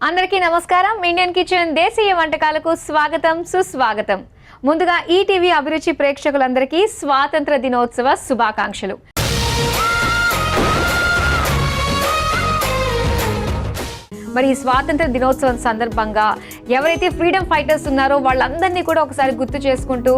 అందరికీ నమస్కారం. Indian kitchen దేశీయ వంటకాలకు స్వాగతం సుస్వాగతం. ముందుగా ఈటీవీ అభిరుచి ప్రేక్షకులందరికీ స్వాతంత్ర దినోత్సవ శుభాకాంక్షలు. మరి ఈ స్వాతంత్ర దినోత్సవం సందర్భంగా ఎవరైతే ఫ్రీడమ్ ఫైటర్స్ ఉన్నారో వాళ్ళందరినీ కూడా ఒకసారి గుర్తు చేసుకుంటూ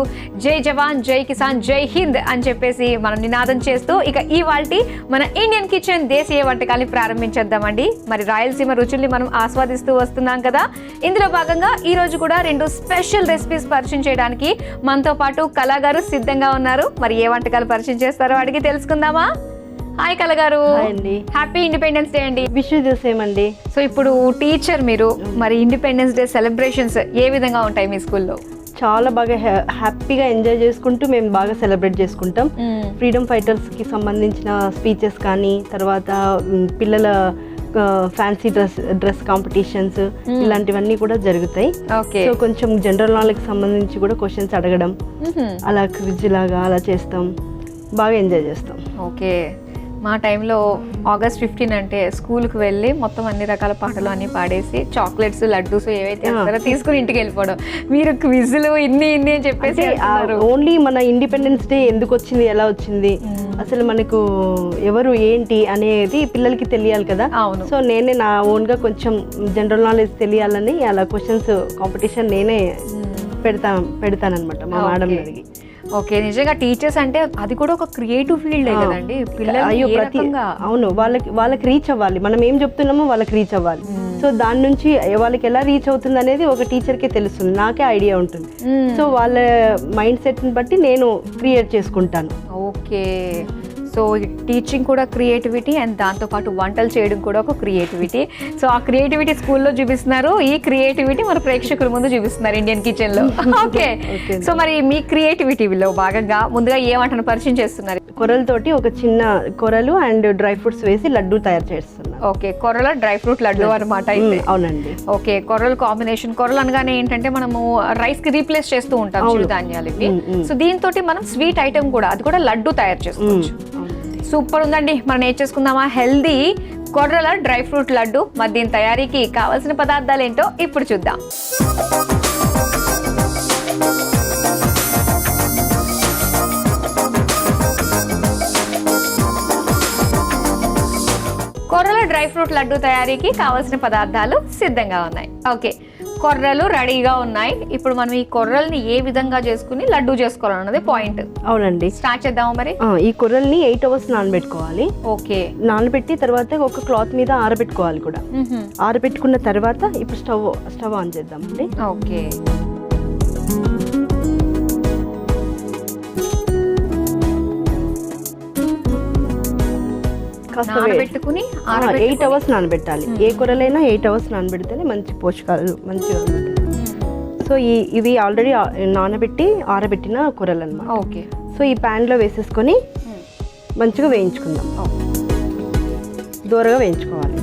జై జవాన్, జై కిసాన్, జై హింద్ అని చెప్పేసి మనం నినాదం చేస్తూ ఇక ఇవాల్టి మన ఇండియన్ కిచెన్ దేశీయ వంటకాన్ని ప్రారంభించేద్దామండి. మరి రాయలసీమ రుచుల్ని మనం ఆస్వాదిస్తూ వస్తున్నాం కదా. ఇందులో భాగంగా ఈ రోజు కూడా 2 స్పెషల్ రెసిపీస్ పరిచయం చేయడానికి మనతో పాటు కళా గారు సిద్ధంగా ఉన్నారు. మరి ఏ వంటకాలు పరిచయం చేస్తారో అడిగి తెలుసుకుందామా? హాయ్ కళ గారు. హ్యాపీ ఇండిపెండెన్స్ డే అండి. విష్ ద సేమ్ అండి. సో ఇప్పుడు టీచర్ మీరు, మరి ఇండిపెండెన్స్ డే సెలబ్రేషన్స్ ఏ విధంగా ఉంటాయి మీ స్కూల్లో? చాలా బాగా హ్యాపీగా ఎంజాయ్ చేసుకుంటూ మేము బాగా సెలబ్రేట్ చేసుకుంటాం. ఫ్రీడమ్ ఫైటర్స్కి సంబంధించిన స్పీచెస్ కానీ, తర్వాత పిల్లల ఫ్యాన్సీ డ్రెస్ కాంపిటీషన్స్ ఇలాంటివన్నీ కూడా జరుగుతాయి. సో కొంచెం జనరల్ నాలెడ్జ్ సంబంధించి కూడా క్వశ్చన్స్ అడగడం, అలా క్విజ్ లాగా అలా చేస్తాం, బాగా ఎంజాయ్ చేస్తాం. ఓకే. మా టైంలో August 15 అంటే స్కూల్కి వెళ్ళి మొత్తం అన్ని రకాల పాటలు అన్ని పాడేసి చాక్లెట్స్, లడ్డూస్ ఏవైతే ఇస్తారో తీసుకుని ఇంటికి వెళ్ళిపోవడం. మీరు క్విజ్లు ఇన్ని అని చెప్పేసి ఓన్లీ మన ఇండిపెండెన్స్ డే ఎందుకు వచ్చింది, ఎలా వచ్చింది, అసలు మనకు ఎవరు ఏంటి అనేది పిల్లలకి తెలియాలి కదా. సో నేనే నా ఓన్గా కొంచెం జనరల్ నాలెడ్జ్ తెలియాలని అలా క్వశ్చన్స్ కాంపిటీషన్ నేనే పెడతానన్నమాట మా మేడం అడిగి. ఓకే. నిజంగా టీచర్స్ అంటే అది కూడా ఒక క్రియేటివ్ ఫీల్డ్ కదండి. అవును, వాళ్ళకి రీచ్ అవ్వాలి, మనం ఏం చెప్తున్నామో వాళ్ళకి రీచ్ అవ్వాలి. సో దాని నుంచి వాళ్ళకి ఎలా రీచ్ అవుతుంది అనేది ఒక టీచర్కే తెలుస్తుంది, నాకే ఐడియా ఉంటుంది. సో వాళ్ళ మైండ్ సెట్ని బట్టి నేను క్రియేట్ చేసుకుంటాను. ఓకే. సో టీచింగ్ కూడా క్రియేటివిటీ అండ్ దాంతోపాటు వంటలు చేయడం కూడా ఒక క్రియేటివిటీ. సో ఆ క్రియేటివిటీ స్కూల్లో చూపిస్తున్నారు, ఈ క్రియేటివిటీ మన ప్రేక్షకుల ముందు చూపిస్తున్నారు ఇండియన్ కిచెన్లో. ఓకే. సో మరి మీ క్రియేటివిటీలో భాగంగా ముందుగా ఏ వంటను పరిచయం చేస్తున్నారు? కొర్రలతోటి ఒక చిన్న కొర్రలు అండ్ డ్రై ఫ్రూట్స్ వేసి లడ్డు తయారు చేస్తున్నారు. ఓకే. కొర్రల డ్రై ఫ్రూట్ లడ్డు అనమాట. అవునండి. ఓకే. కొర్రల కాంబినేషన్. కొర్రలు అనగానే ఏంటంటే మనము రైస్ కి రీప్లేస్ చేస్తూ ఉంటాం చిరుధాన్యాలకి. సో దీంతో మనం స్వీట్ ఐటమ్ కూడా, అది కూడా లడ్డు తయారు చేసుకోవచ్చు. సూపర్ ఉందండి. మనం నేర్చేసుకుందామా హెల్దీ కొర్రల డ్రై ఫ్రూట్ లడ్డు. మరి దీని తయారీకి కావాల్సిన పదార్థాలు ఏంటో ఇప్పుడు చూద్దాం. కొర్రల డ్రై ఫ్రూట్ లడ్డు తయారీకి కావాల్సిన పదార్థాలు సిద్ధంగా ఉన్నాయి. ఓకే. కొర్రలు రెడీగా ఉన్నాయి. ఇప్పుడు మనం ఈ కొర్రల్ని ఏ విధంగా చేసుకుని లడ్డు చేసుకోవాలన్నది పాయింట్. అవునండి. స్టార్ట్ చేద్దామా మరి? ఈ కొర్రల్ని 8 hours నానబెట్టుకోవాలి. ఓకే. నానబెట్టి తర్వాత ఒక క్లాత్ మీద ఆరబెట్టుకోవాలి కూడా. ఆరబెట్టుకున్న తర్వాత ఇప్పుడు స్టవ్ ఆన్ చేద్దామండి. ఓకే. నానబెట్టుకుని 8 hours నానబెట్టాలి. ఏ కూరలైనా 8 hours నానబెడితేనే మంచి పోషకాలు మంచిగా ఉంటాయి. సో ఇవి ఆల్రెడీ నానబెట్టి ఆరబెట్టిన కూరలు అన్నమాట. ఓకే. సో ఈ ప్యాన్లో వేసేసుకొని మంచిగా వేయించుకుందాం. దూరగా వేయించుకోవాలి.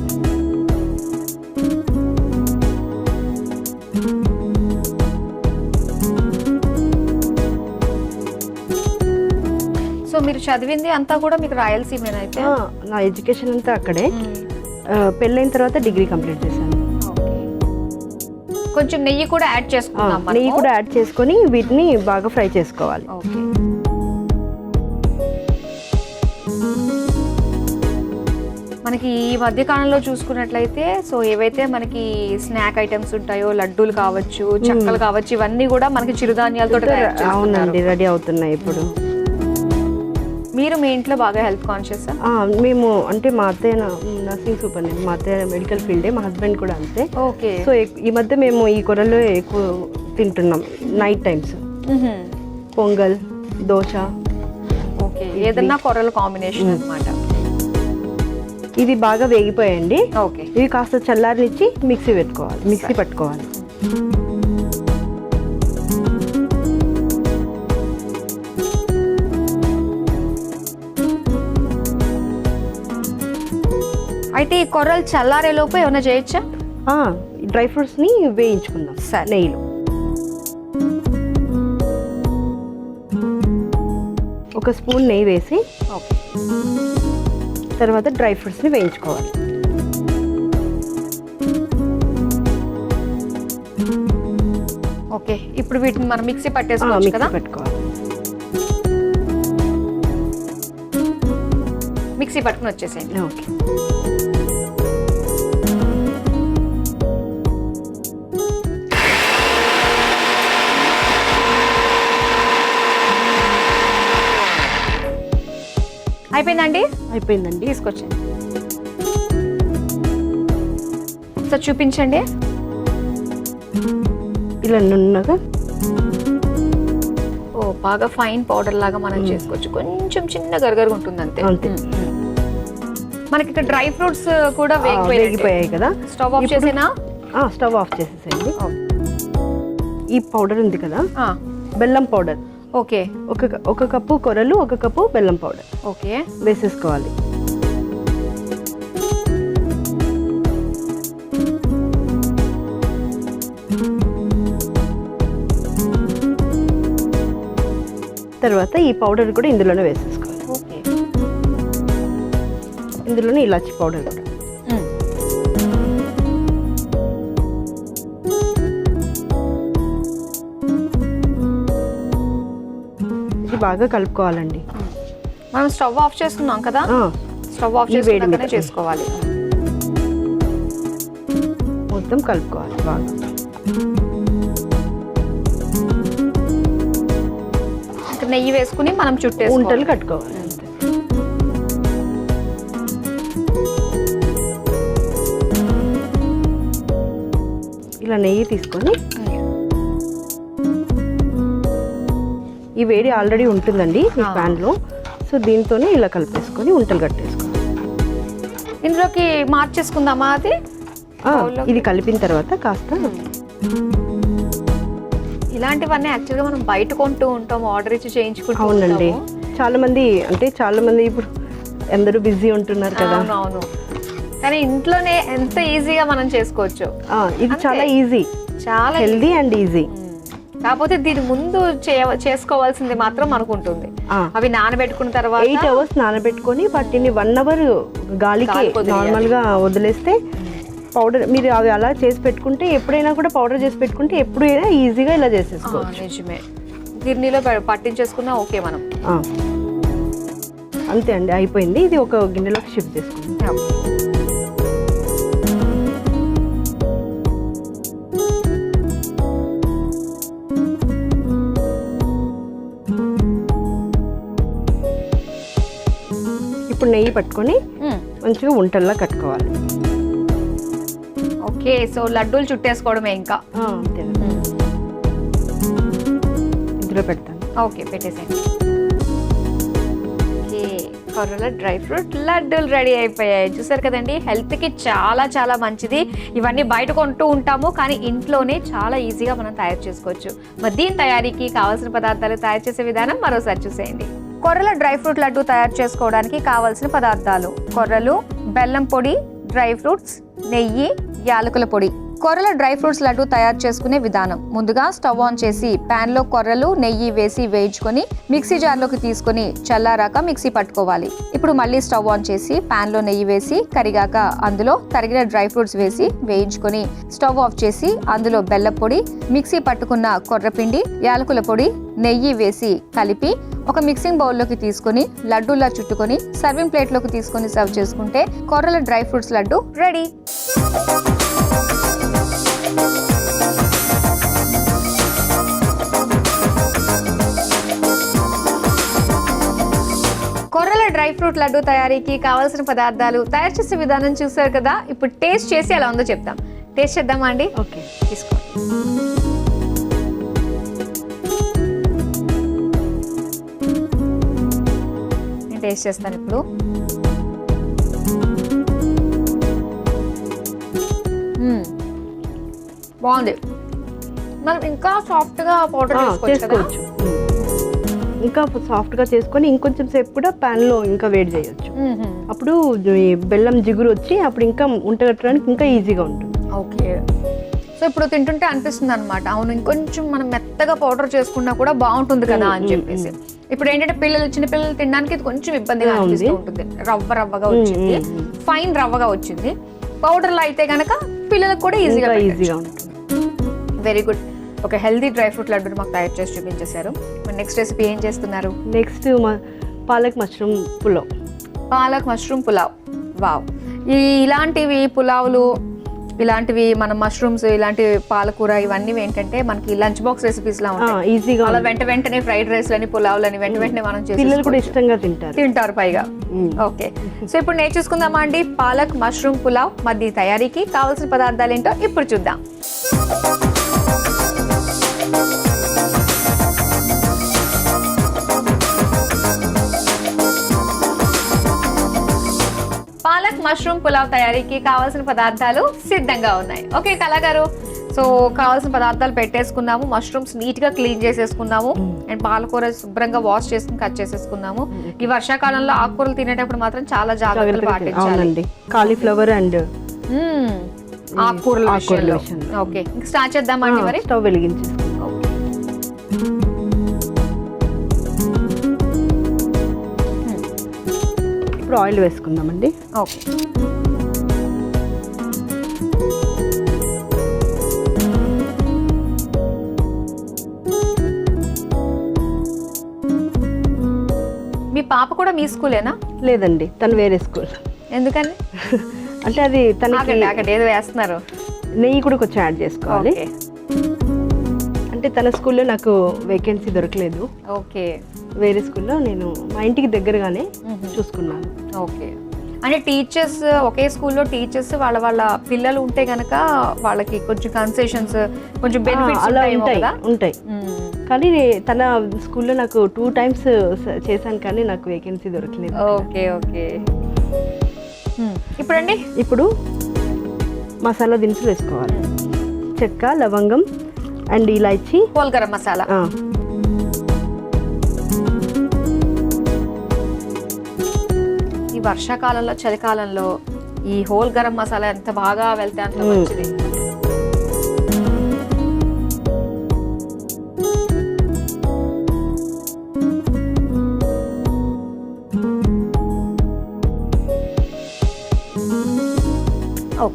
సో మీరు చదివింది అంతా కూడా మీకు రాయలసీమేనా? అయితే నా ఎడ్యుకేషన్ అంతా అక్కడే. పెళ్ళైన తర్వాత డిగ్రీ కంప్లీట్ చేశాను. కొంచెం నెయ్యి కూడా యాడ్ చేసుకున్నాం. నెయ్యి కూడా యాడ్ చేసుకొని వీటిని బాగా ఫ్రై చేసుకోవాలి. మనకి ఈ మధ్య కాలంలో చూసుకున్నట్లయితే సో ఏవైతే మనకి స్నాక్ ఐటమ్స్ ఉంటాయో, లడ్డూలు కావచ్చు, చక్కలు కావచ్చు, ఇవన్నీ కూడా మనకి చిరుధాన్యాలతో రెడీ అవుతున్నాయి ఇప్పుడు. మీరు మీ ఇంట్లో బాగా హెల్త్ కాన్షియస్? మేము అంటే మా అత్తయ్య నర్సింగ్ సూపరింటెండెంట్, మా అత్తయ్య మెడికల్ ఫీల్డే, మా హస్బెండ్ కూడా అంతే. ఓకే. సో ఈ మధ్య మేము ఈ కూరలు ఎక్కువ తింటున్నాం night times. Pongal, dosa. Okay. ఏదన్నా కూరల కాంబినేషన్ అన్నమాట. ఇది బాగా వేగిపోయాయండి. ఓకే. ఇవి కాస్త చల్లారనిచ్చి మిక్సీ పట్టుకోవాలి. అయితే ఈ కొర్రలు చల్లారే లోపు ఏమైనా చేయొచ్చా? డ్రై ఫ్రూట్స్ని వేయించుకుందాం నెయ్యిలో. ఒక స్పూన్ నెయ్యి వేసి తర్వాత డ్రై ఫ్రూట్స్ని వేయించుకోవాలి. ఓకే, ఇప్పుడు వీటిని మనం మిక్సీ పట్టేసుకోవచ్చు కదా? పెట్టుకోవాలి. మిక్సీ పట్టుకుని వచ్చేసేయండి. ఓకే. అయిపోయిందండి? అయిపోయిందండి. తీసుకొచ్చండి. సో చూపించండి. ఇలా నున్నగా బాగా ఫైన్ పౌడర్ లాగా మనం చేసుకోవచ్చు. కొంచెం చిన్న గరగరగా ఉంటుంది అంతే. అంతే. మనకి ఇక్కడ డ్రై ఫ్రూట్స్ కూడా వేగిపోయాయి కదా. స్టవ్ ఆఫ్ చేసేనా? స్టవ్ ఆఫ్ చేసేసేయండి. ఈ పౌడర్ ఉంది కదా, బెల్లం పౌడర్. ఓకే. ఒక కప్పు కొరలు, ఒక కప్పు బెల్లం పౌడర్. ఓకే, వేసేసుకోవాలి. తర్వాత ఈ పౌడర్ కూడా ఇందులోనే వేసేసుకోవాలి. ఓకే. ఇందులోనే ఇలాచి పౌడర్ కూడా. ఇది బాగా కలుపుకోవాలండి. మనం స్టవ్ ఆఫ్ చేసుకున్నాం కదా, స్టవ్ ఆఫ్ చేసుకున్నాకనే చేసుకోవాలి. మొత్తం కలుపుకోవాలి బాగా. నెయ్యి వేసుకుని మనం చుట్టేసి ఉంటలు కట్టుకోవాలి. ఇలా నెయ్యి తీసుకొని, ఈ వేడి ఆల్రెడీ ఉంటుందండి ఈ ప్యాన్లో. సో దీంతోనే ఇలా కలిపేసుకొని ఉంటలు కట్టేసుకోవాలి. ఇందులోకి మార్చేసుకుందామా అది? ఇది కలిపిన తర్వాత కాస్త ఇలాంటివన్నీ యాక్చువల్గా మనం బయట కొంటూ ఉంటాం, ఆర్డర్ ఇచ్చి చేయించుకుంటూ. అవునండి, చాలా మంది ఇప్పుడు అందరూ బిజీ ఉంటున్నారు కదా. అవును, కానీ ఇంట్లోనే ఎంత ఈజీగా మనం చేసుకోవచ్చు. ఇది చాలా ఈజీ, చాలా హెల్దీ అండ్ ఈజీ. కాకపోతే దీని ముందు చేసుకోవాల్సింది మాత్రం మనకు ఉంటుంది. అవి నానబెట్టుకున్న తర్వాత 8 hours నానబెట్టుకొని వాటిని 1 hour గాలికి నార్మల్ గా వదిలేస్తే పౌడర్, మీరు అవి అలా చేసి పెట్టుకుంటే ఎప్పుడైనా కూడా పౌడర్ చేసి పెట్టుకుంటే ఎప్పుడైనా ఈజీగా ఇలా చేసేసుకోవచ్చు. నిజమే, గిన్నెలో పట్టించేసుకున్నా ఓకే మనం. అంతే అండి, అయిపోయింది. ఇది ఒక గిన్నెలోకి షిఫ్ట్ చేసుకుంటాం. ఇప్పుడు నెయ్యి పట్టుకొని మంచిగా ఉంటల్లా కట్టుకోవాలి. ఓకే, సో లడ్డూలు చుట్టేసుకోవడమే ఇంకా. అంతే, ఇందులో పెడతాను. ఓకే, పెట్టేసేయండి. ఓకే, కొర్రల డ్రై ఫ్రూట్ లడ్డూలు రెడీ అయిపోయాయి. చూసారు కదండి, హెల్త్కి చాలా చాలా మంచిది. ఇవన్నీ బయట కొంటూ ఉంటాము, కానీ ఇంట్లోనే చాలా ఈజీగా మనం తయారు చేసుకోవచ్చు. మరి దీని తయారీకి కావాల్సిన పదార్థాలు, తయారు చేసే విధానం మరోసారి చూసేయండి. కొర్రల డ్రై ఫ్రూట్ లడ్డు తయారు చేసుకోవడానికి కావాల్సిన పదార్థాలు: కొర్రలు, బెల్లం పొడి, డ్రై ఫ్రూట్స్, నెయ్యి, యాలకుల పొడి. కొర్రల డ్రై ఫ్రూట్స్ లడ్డు తయారు చేసుకునే విధానం: ముందుగా స్టవ్ ఆన్ చేసి ప్యాన్ లో కొర్రలు, నెయ్యి వేసి వేయించుకొని మిక్సీ జార్లోకి తీసుకొని చల్లారాక మిక్సీ పట్టుకోవాలి. ఇప్పుడు మళ్ళీ స్టవ్ ఆన్ చేసి ప్యాన్ లో నెయ్యి వేసి కరిగాక అందులో తరిగిన డ్రై ఫ్రూట్స్ వేసి వేయించుకొని స్టవ్ ఆఫ్ చేసి అందులో బెల్లం పొడి, మిక్సీ పట్టుకున్న కొర్రపిండి, యాలకుల పొడి, నెయ్యి వేసి కలిపి ఒక మిక్సింగ్ బౌల్లోకి తీసుకొని లడ్డూలా చుట్టుకొని సర్వింగ్ ప్లేట్లోకి తీసుకొని సర్వ్ చేసుకుంటే కొర్రల డ్రై ఫ్రూట్స్ లడ్డు రెడీ. కొర్రల డ్రై ఫ్రూట్ లడ్డు తయారీకి కావాల్సిన పదార్థాలు, తయారు చేసే విధానం చూసారు కదా. ఇప్పుడు టేస్ట్ చేసి ఎలా ఉందో చెప్తాం. టేస్ట్ చేద్దామా అండి? ఓకే, తీసుకో. నేను టేస్ట్ చేస్తాను ఇప్పుడు. బాగుంది. మనం ఇంకా సాఫ్ట్గా పౌడర్ చేసుకోవచ్చు. ఇంకా సాఫ్ట్గా చేసుకొని ఇంకొంచెం సేపు కూడా ప్యాన్లో ఇంకా వేడి చేయొచ్చు. అప్పుడు బెల్లం జిగురు వచ్చి అప్పుడు ఇంకా ఉంటగట్టడానికి ఇంకా ఈజీగా ఉంటుంది. ఓకే, సో ఇప్పుడు తింటుంటే అనిపిస్తుంది అనమాట, అవును ఇంకొంచెం మనం మెత్తగా పౌడర్ చేసుకున్నా కూడా బాగుంటుంది కదా అని చెప్పేసి. ఇప్పుడు ఏంటంటే చిన్నపిల్లలు తినడానికి ఇది కొంచెం ఇబ్బందిగా అనిపిస్తూ ఉంటుంది. రవ్వగా వచ్చింది, ఫైన్ రవ్వగా వచ్చింది. పౌడర్లో అయితే కనుక పిల్లలకు కూడా ఈజీగా ఉంటుంది. Very good. ఒక హెల్దీ డ్రై ఫ్రూట్ లడ్డూని మాకు తయారు చేసి చూపించేశారు. మరి నెక్స్ట్ రెసిపీ ఏం చేస్తున్నారు? Next palak mushroom pulao. Palak mushroom pulao. Wow. ఇలాంటివి పులావులు, ఇలాంటివి మన మష్రూమ్స్, ఇలాంటి పాలకూర ఇవన్నీ ఏంటంటే మనకి లంచ్ బాక్స్ రెసిపీస్ లా ఉంటాయి. ఈజీగా అలా వెంటనే ఫ్రైడ్ రైస్ లని, పులావులని వెంటనే మనం పిల్లలు కూడా ఇష్టంగా తింటారు పైగా. ఓకే, సో ఇప్పుడు నేర్చేసుకుందామా అండి పాలక్ మష్రూమ్ పులావ్. మరి తయారీకి కావాల్సిన పదార్థాలు ఏంటో ఇప్పుడు చూద్దాం. పాలక్ మష్రూమ్ పులావ్ తయారీకి కావాల్సిన పదార్థాలు సిద్ధంగా ఉన్నాయి. ఓకే కళాగారు, సో కావాల్సిన పదార్థాలు పెట్టేసుకున్నాము. మష్రూమ్స్ నీట్ గా క్లీన్ చేసేసుకున్నాము. అండ్ పాలకూర శుభ్రంగా వాష్ చేసుకుని కట్ చేసేసుకున్నాము. ఈ వర్షాకాలంలో ఆకుకూరలు తినేటప్పుడు మాత్రం చాలా జాగ్రత్తలు పాటించాలి. కాలీఫ్లవర్ అండ్ ఆకుకూరల విషయంలో. ఓకే, ఇంకా స్టార్ట్ చేద్దామండి. మరి స్టవ్ వెలిగించేసుకుందాం. ఇప్పుడు ఆయిల్ వేసుకుందామండి. ఓకే, మీ పాప కూడా మీ స్కూలేనా? లేదండి, తను వేరే స్కూల్. ఎందుకని? అంటే అది తనకి అక్కడ ఏదో వేస్తున్నారు, నెయ్యి కూడా కొంచెం యాడ్ చేసుకోవాలి. అంటే తన స్కూల్లో నాకు వేకెన్సీ దొరకలేదు. ఓకే, వేరే స్కూల్లో నేను మా ఇంటికి దగ్గరగానే చూసుకున్నాను. ఓకే, అంటే టీచర్స్ ఒకే స్కూల్లో టీచర్స్ వాళ్ళ పిల్లలు ఉంటే గనక వాళ్ళకి కొంచెం కన్సెషన్స్, కొంచెం బెనిఫిట్స్ అలా ఉంటాయి. కానీ తన స్కూల్లో నాకు 2 times చేశాను, కానీ నాకు వేకెన్సీ దొరకలేదు. ఓకే ఓకే, ఇప్పుడండి ఇప్పుడు మసాలా దినుసులు వేసుకోవాలి. చెక్క, లవంగం and elaichi, whole garam masala. ఈ వర్షాకాలంలో, చలికాలంలో ఈ హోల్ గరం మసాలా ఎంత బాగా వెళ్తే అంత మంచిది.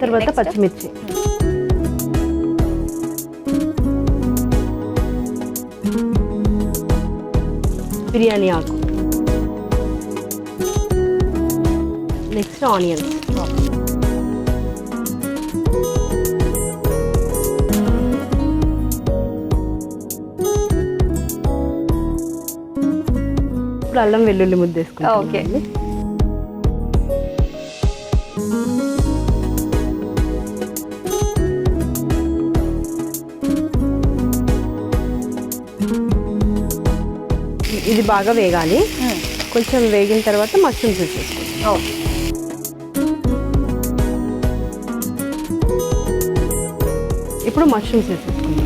తర్వాత పచ్చిమిర్చి, బిర్యానీ ఆకు, నెక్స్ట్ ఆనియన్స్, ఇప్పుడు అల్లం వెల్లుల్లి ముద్ద వేసుకుంటాం. ఓకే, ఇది బాగా వేగాలి. కొంచెం వేగిన తర్వాత మష్రూమ్స్ వేసేసుకుంటాం. ఇప్పుడు మష్రూమ్స్ వేసేసుకుంటాం.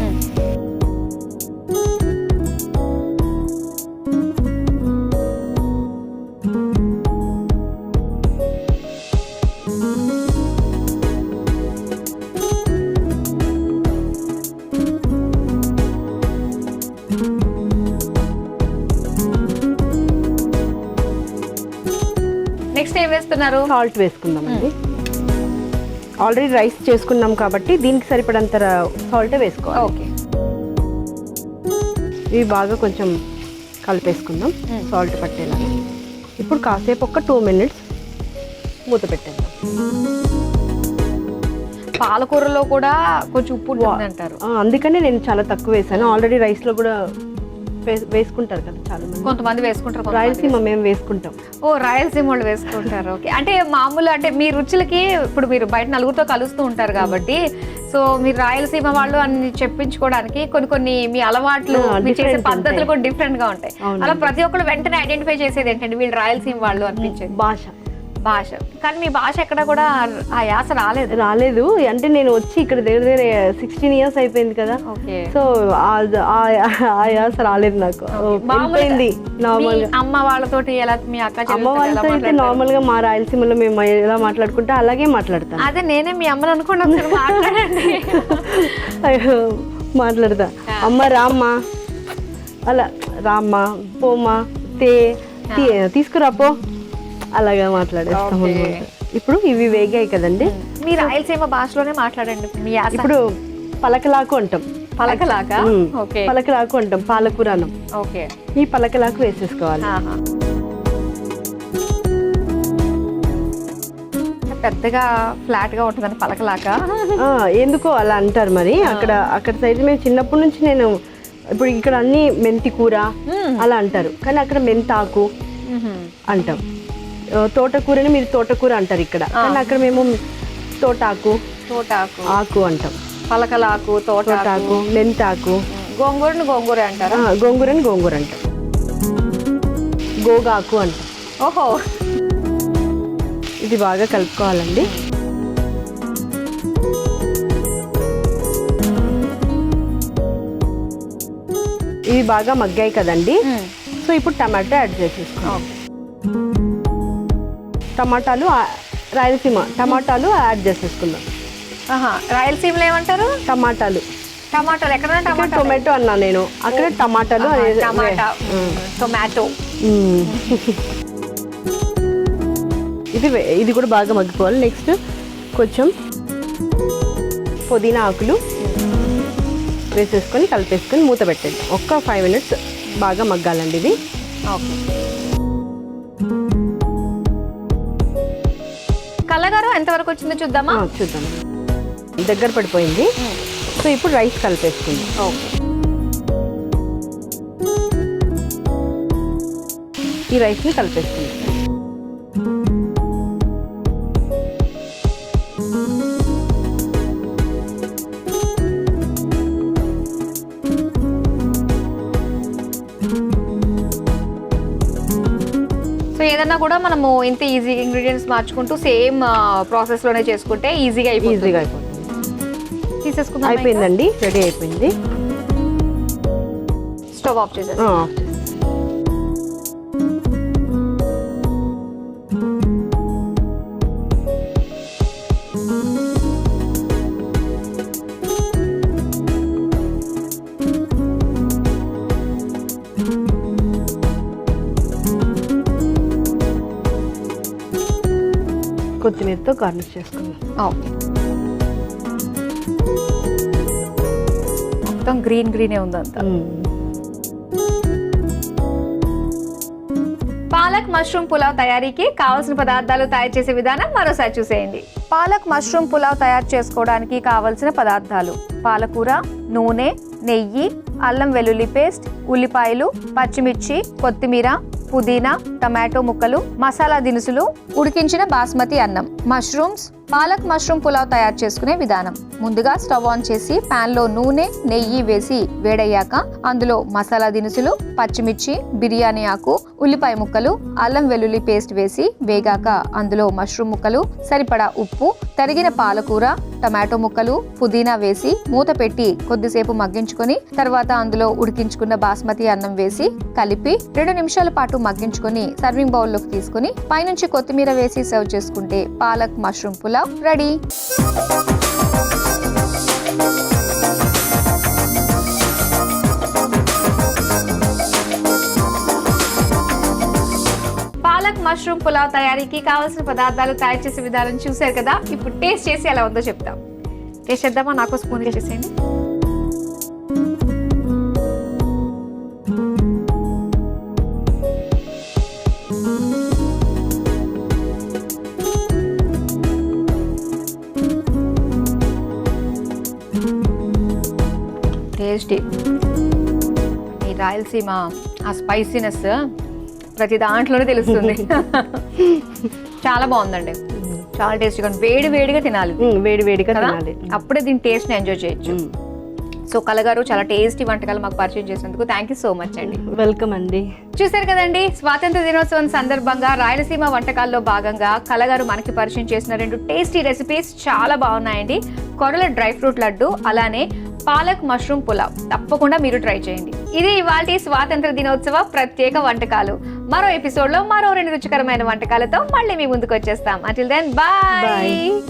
నెక్స్ట్ ఏం వేస్తున్నారు? సాల్ట్ వేసుకుందామండి. ఆల్రెడీ రైస్ చేసుకున్నాం కాబట్టి దీనికి సరిపడంత సాల్ట్ వేసుకోవాలి. ఓకే, ఇవి బాగా కొంచెం కలిపేసుకుందాం సాల్ట్ పట్టేలా. ఇప్పుడు కాసేపు ఒక 2 minutes మూత పెట్టేద్దాం. పాలకూరలో కూడా కొంచెం ఉప్పు ఉంటుంది అంటారు, అందుకనే నేను చాలా తక్కువ వేసాను. ఆల్రెడీ రైస్లో కూడా వేసుకుంటారు కదా చాలా మంది, కొంతమంది వేసుకుంటారు. రాయలసీమ మేము వేసుకుంటాం. ఓ, రాయలసీమ వాళ్ళు వేసుకుంటారు. ఓకే, అంటే మామూలు అంటే మీ రుచులకి ఇప్పుడు మీరు బయట నలుగురితో కలుస్తూ ఉంటారు కాబట్టి, సో మీరు రాయలసీమ వాళ్ళు అని చెప్పించుకోవడానికి కొన్ని మీ అలవాట్లు, మీరు చేసే పద్ధతులు కూడా డిఫరెంట్ గా ఉంటాయి. అలా ప్రతి ఒక్కరు వెంటనే ఐడెంటిఫై చేసేది ఏంటంటే వీళ్ళు రాయలసీమ వాళ్ళు అనిపించేది. భాష, కానీ మీ భాష ఎక్కడ కూడా ఆ యాస రాలేదు. అంటే నేను వచ్చి ఇక్కడ దగ్గర 16 years అయిపోయింది కదా, సో ఆ యాస రాలేదు నాకు. అమ్మ వాళ్ళతోటి ఎలా, మీ అమ్మ వాళ్ళతో అయితే నార్మల్ గా మా రాయలసీమలో మేము ఎలా మాట్లాడుకుంటే అలాగే మాట్లాడతాను. అదే నేనే మీ అమ్మని అనుకోండి, మాట్లాడతా. అమ్మ రామ్మా, అలా రామ్మా, పోమ్మా, తీసుకురాపో, అలాగా మాట్లాడేస్తాము. ఇప్పుడు ఇవి వేగాయి కదండి, మీరు రాయలసీమ భాషలోనే మాట్లాడండి. ఇప్పుడు పలకలాకు అంటాం. పలకలాగా. ఓకే, పలకలాకు అంటాం, పాలకూర అన్నం. ఓకే, ఈ పలకలాకు వేసేసుకోవాలి. పెద్దగా ఫ్లాట్ గా ఉంటుందని పలకలాగా. ఎందుకో అలా అంటారు మరి. అక్కడ సైడ్ మేము చిన్నప్పటి నుంచి నేను ఇప్పుడు ఇక్కడ అన్ని మెంతి కూర అలా అంటారు, కానీ అక్కడ మెంతాకు అంటాం. తోటకూరని మీరు తోటకూర అంటారు ఇక్కడ, కానీ అక్కడ మేము తోటాకు ఆకు అంటాం. పలకలాకు, తోటాకు, మెంతాకు. గోంగూరని గోంగూర అంటారు. గోంగూరని గోంగూర అంటాం. గోగాకు అంటాం. ఓహో, ఇది బాగా కలుపుకోవాలండి. ఇవి బాగా మగ్గాయి కదండి. సో ఇప్పుడు టమాటో యాడ్ చేసేసుకున్నాం. రాయలసీమ టమాటాలు యాడ్ చేసేసుకుందాం. రాయలసీమలో ఏమంటారు? టమాటాలు. ఎక్కడ టొమాటో అన్నా నేను, అక్కడ టమాటాలు. టొమాటో. ఇది కూడా బాగా మగ్గిపోవాలి. నెక్స్ట్ కొంచెం పుదీనా ఆకులు వేసేసుకొని కలిపేసుకొని మూత పెట్టండి. ఒక్క 5 minutes బాగా మగ్గాలండి ఇది. కలగారు ఎంతవరకు వచ్చిందో చూద్దామా? చూద్దాం. దగ్గర పడిపోయింది. సో ఇప్పుడు రైస్ కలిపేసుకుందాం. ఈ రైస్ని కలిపేసుకుందాం. సో ఏదన్నా కూడా మనము ఇంత ఈజీ ఇంగ్రీడియంట్స్ మార్చుకుంటూ సేమ్ ప్రాసెస్ లోనే చేసుకుంటే ఈజీగా అయిపోతుంది. తీసేసుకుందాం. అయిపోయిందండి, రెడీ అయిపోయింది. స్టవ్ ఆఫ్ చేసేస్తాం. కొత్తిమీరతో గార్నిష్ చేసుకుందాం. ఓకే, మొత్తం గ్రీనే ఉందంతా. పాలక్ మష్రూమ్ పులావ్ తయారీకి కావాల్సిన పదార్థాలు తయారు చేసే విధానం మరోసారి చూసేయండి. పాలక్ మష్రూమ్ పులావ్ తయారు చేసుకోవడానికి కావలసిన పదార్థాలు: పాలకూర, నూనె, నెయ్యి, అల్లం వెల్లుల్లి పేస్ట్, ఉల్లిపాయలు, పచ్చిమిర్చి, కొత్తిమీర, పుదీనా, టమాటో ముక్కలు, మసాలా దినుసులు, ఉడికించిన బాస్మతి అన్నం, మష్రూమ్స్. పాలక్ మష్రూమ్ పులావ్ తయారు చేసుకునే విధానం: ముందుగా స్టవ్ ఆన్ చేసి పాన్ లో నూనె, నెయ్యి వేసి వేడయ్యాక అందులో మసాలా దినుసులు, పచ్చిమిర్చి, బిర్యానీ ఆకు, ఉల్లిపాయ ముక్కలు, అల్లం వెల్లుల్లి పేస్ట్ వేసి వేగాక అందులో మష్రూమ్ ముక్కలు, సరిపడా ఉప్పు, తరిగిన పాలకూర, టమాటో ముక్కలు, పుదీనా వేసి మూత పెట్టి కొద్దిసేపు మగ్గించుకొని తర్వాత అందులో ఉడికించుకున్న బాస్మతి అన్నం వేసి కలిపి 2 నిమిషాల పాటు మగ్గించుకొని సర్వింగ్ బౌల్లోకి తీసుకుని పైనుంచి కొత్తిమీర వేసి సర్వ్ చేసుకుంటే palak mushroom pulao ready. Palak mushroom pulao తయారీకి కావాల్సిన పదార్థాలు తయారు చేసే విధానం చూసారు కదా. ఇప్పుడు టేస్ట్ చేసి ఎలా ఉందో చెప్తాం. టేస్ట్ చేద్దామా? నాకు స్పూన్ చేసేయండి. టేస్టీ. ఈ రాయలసీమ ఆ స్పైసీనెస్ ప్రతి దాంట్లోనే తెలుస్తుంది. చాలా బాగుందండి, చాలా టేస్టీగా. వేడిగా తినాలి, వేడిగా తినాలి. అప్పుడే దీని టేస్ట్ ని ఎంజాయ్ చేయొచ్చు. సో కలగారు చాలా టేస్టీ వంటకాలు మాకు పరిచయం చేసినందుకు థ్యాంక్ యూ సో మచ్ అండి. వెల్కమ్ అండి. చూసారు కదండి, స్వాతంత్ర దినోత్సవం సందర్భంగా రాయలసీమ వంటకాల్లో భాగంగా కలగారు మనకి పరిచయం చేసిన 2 టేస్టీ రెసిపీస్ చాలా బాగున్నాయండి. కొరల డ్రై ఫ్రూట్ లడ్డు, అలానే పాలక్ మష్రూమ్ పులావ్. తప్పకుండా మీరు ట్రై చేయండి. ఇది ఇవాల్టి స్వాతంత్ర దినోత్సవ ప్రత్యేక వంటకాలు. మరో ఎపిసోడ్ లో మరో 2 రుచికరమైన వంటకాలతో మళ్ళీ మీ ముందుకు వచ్చేస్తాం. Until then bye.